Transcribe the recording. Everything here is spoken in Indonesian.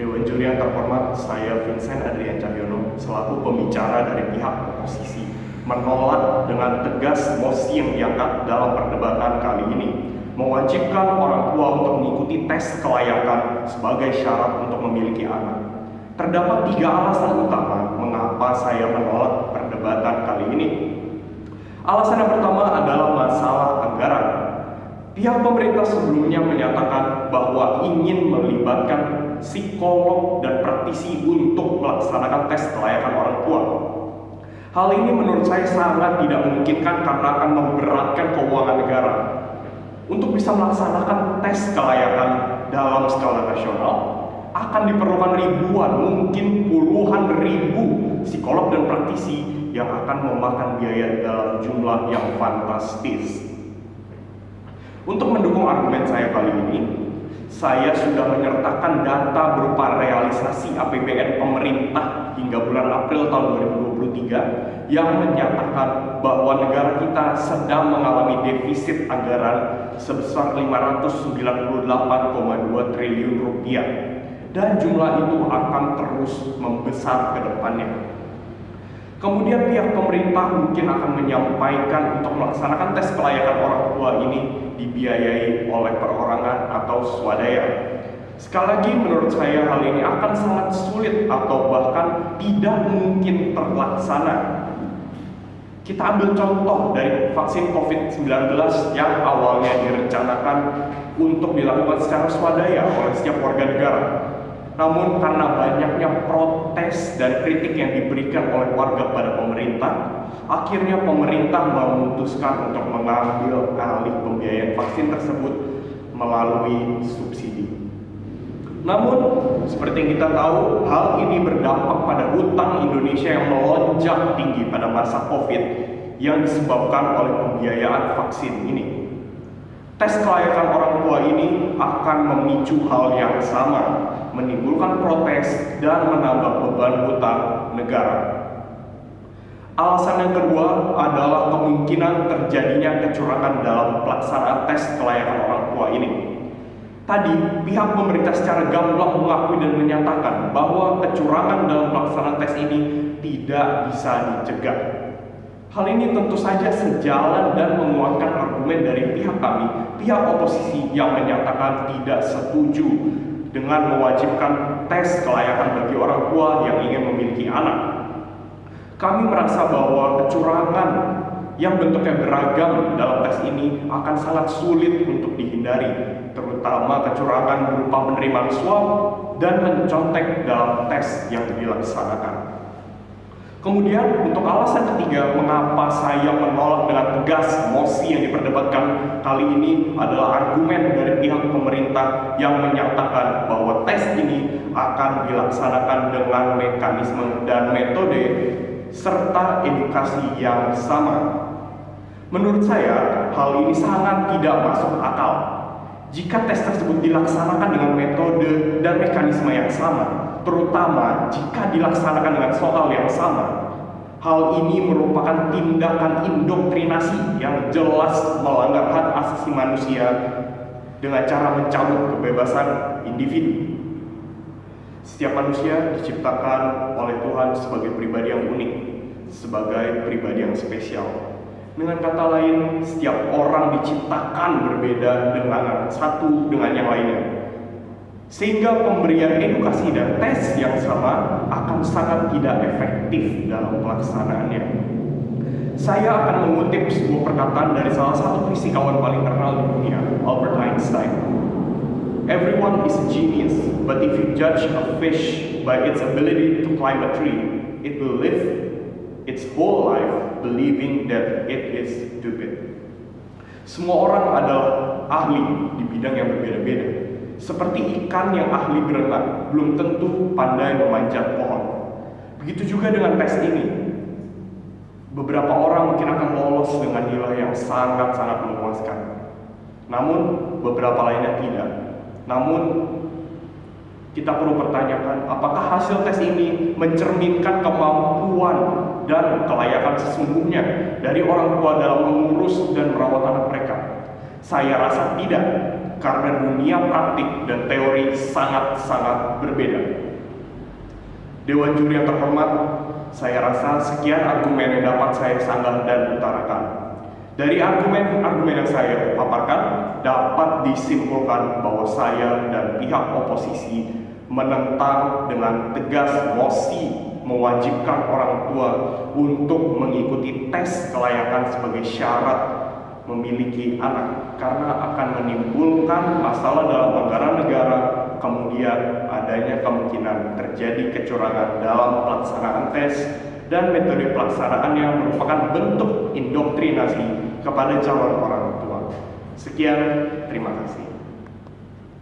Dewan Juri yang terhormat, saya Vincent Adrian Cahyono selaku pembicara dari pihak oposisi menolak dengan tegas mosi yang diangkat dalam perdebatan kali ini, mewajibkan orang tua untuk mengikuti tes kelayakan sebagai syarat untuk memiliki anak. Terdapat 3 alasan utama mengapa saya menolak perdebatan kali ini. Alasan yang pertama adalah masalah anggaran. Pihak pemerintah sebelumnya menyatakan bahwa ingin melibatkan psikolog dan praktisi untuk melaksanakan tes kelayakan orang tua. Hal ini menurut saya sangat tidak memungkinkan karena akan memberatkan keuangan negara. Untuk bisa melaksanakan tes kelayakan dalam skala nasional, akan diperlukan ribuan, mungkin puluhan ribu psikolog dan praktisi yang akan memakan biaya dalam jumlah yang fantastis. Untuk mendukung argumen saya kali ini, saya sudah menyertakan data berupa realisasi APBN pemerintah hingga bulan April tahun 2023 yang menyatakan bahwa negara kita sedang mengalami defisit anggaran sebesar 598,2 triliun rupiah, dan jumlah itu akan terus membesar ke depannya. Kemudian pihak pemerintah mungkin akan menyampaikan untuk melaksanakan tes kelayakan orang tua ini dibiayai oleh perorangan atau swadaya. Sekali lagi, menurut saya hal ini akan sangat sulit atau bahkan tidak mungkin terlaksana. Kita ambil contoh dari vaksin COVID-19 yang awalnya direncanakan untuk dilakukan secara swadaya oleh setiap warga negara. Namun karena banyaknya protes dan kritik yang diberikan oleh warga pada pemerintah, akhirnya pemerintah memutuskan untuk mengambil alih pembiayaan vaksin tersebut melalui subsidi. Namun, seperti yang kita tahu, hal ini berdampak pada hutang Indonesia yang melonjak tinggi pada masa COVID yang disebabkan oleh pembiayaan vaksin ini. Tes kelayakan orang tua ini akan memicu hal yang sama, menimbulkan protes dan menambah beban hutang negara. Alasan yang kedua adalah kemungkinan terjadinya kecurangan dalam pelaksanaan tes kelayakan orang tua ini. Tadi, pihak pemerintah secara gamblang mengakui dan menyatakan bahwa kecurangan dalam pelaksanaan tes ini tidak bisa dicegah. Hal ini tentu saja sejalan dan menguatkan argumen dari pihak kami, pihak oposisi yang menyatakan tidak setuju dengan mewajibkan tes kelayakan bagi orang tua yang ingin memiliki anak. Kami merasa bahwa kecurangan yang bentuknya beragam dalam tes ini akan sangat sulit untuk dihindari, terutama kecurangan berupa penerimaan suap dan mencontek dalam tes yang dilaksanakan. Kemudian, untuk alasan ketiga mengapa saya menolak dengan tegas mosi yang diperdebatkan kali ini adalah argumen dari pihak pemerintah yang menyatakan bahwa tes ini akan dilaksanakan dengan mekanisme dan metode serta edukasi yang sama. Menurut saya, hal ini sangat tidak masuk akal. Jika tes tersebut dilaksanakan dengan metode dan mekanisme yang sama, terutama jika dilaksanakan dengan soal yang sama, hal ini merupakan tindakan indoktrinasi yang jelas melanggar hak asasi manusia dengan cara mencabut kebebasan individu. Setiap manusia diciptakan oleh Tuhan sebagai pribadi yang unik, sebagai pribadi yang spesial. Dengan kata lain, setiap orang diciptakan berbeda dengan satu dengan yang lainnya. Sehingga pemberian edukasi dan tes yang sama akan sangat tidak efektif dalam pelaksanaannya. Saya akan mengutip sebuah perkataan dari salah satu fisikawan paling terkenal di dunia, Albert Einstein. Everyone is a genius, but if you judge a fish by its ability to climb a tree, it will live its whole life believing that it is stupid. Semua orang adalah ahli di bidang yang berbeda-beda. Seperti ikan yang ahli berenang, belum tentu pandai memanjat pohon. Begitu juga dengan tes ini. Beberapa orang mungkin akan lolos dengan nilai yang sangat-sangat memuaskan. Namun, beberapa lainnya tidak. Namun, kita perlu pertanyakan, apakah hasil tes ini mencerminkan kemampuan dan kelayakan sesungguhnya dari orang tua dalam mengurus dan merawat anak mereka? Saya rasa tidak. karena dunia praktik dan teori sangat-sangat berbeda. Dewan juri yang terhormat, saya rasa sekian argumen yang dapat saya sanggah dan utarakan. Dari argumen-argumen yang saya paparkan, dapat disimpulkan bahwa saya dan pihak oposisi menentang dengan tegas mosi mewajibkan orang tua untuk mengikuti tes kelayakan sebagai syarat memiliki anak, karena akan menimbulkan masalah dalam anggaran negara, kemudian adanya kemungkinan terjadi kecurangan dalam pelaksanaan tes dan metode pelaksanaan yang merupakan bentuk indoktrinasi kepada calon orang tua. Sekian, terima kasih.